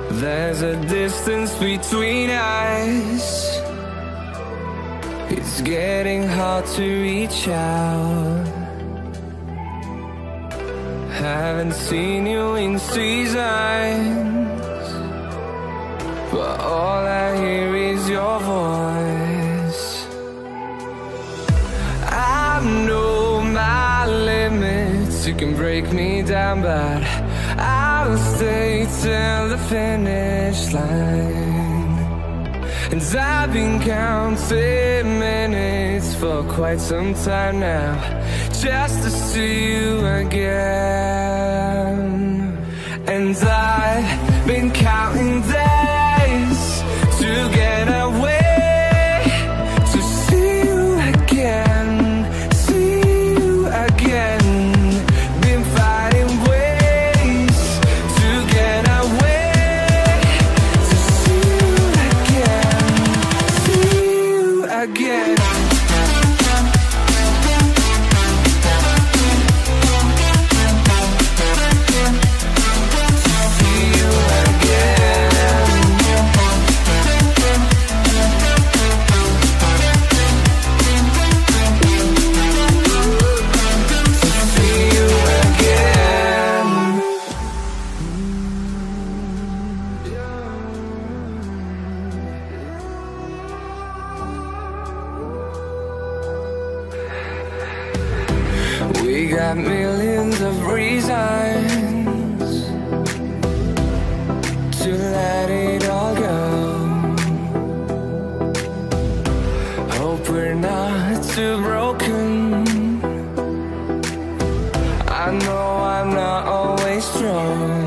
There's a distance between us. It's getting hard to reach out. Haven't seen you in seasons, but all I hear is your voice. I know my limits, you can break me down, but I'll stay till the finish line. And I've been counting minutes for quite some time now, just to see you again. And I've been counting days to get away, to see you again, see you again. Been fighting ways to get away, to see you again, see you again. We got millions of reasons to let it all go. Hope we're not too broken. I know I'm not always strong,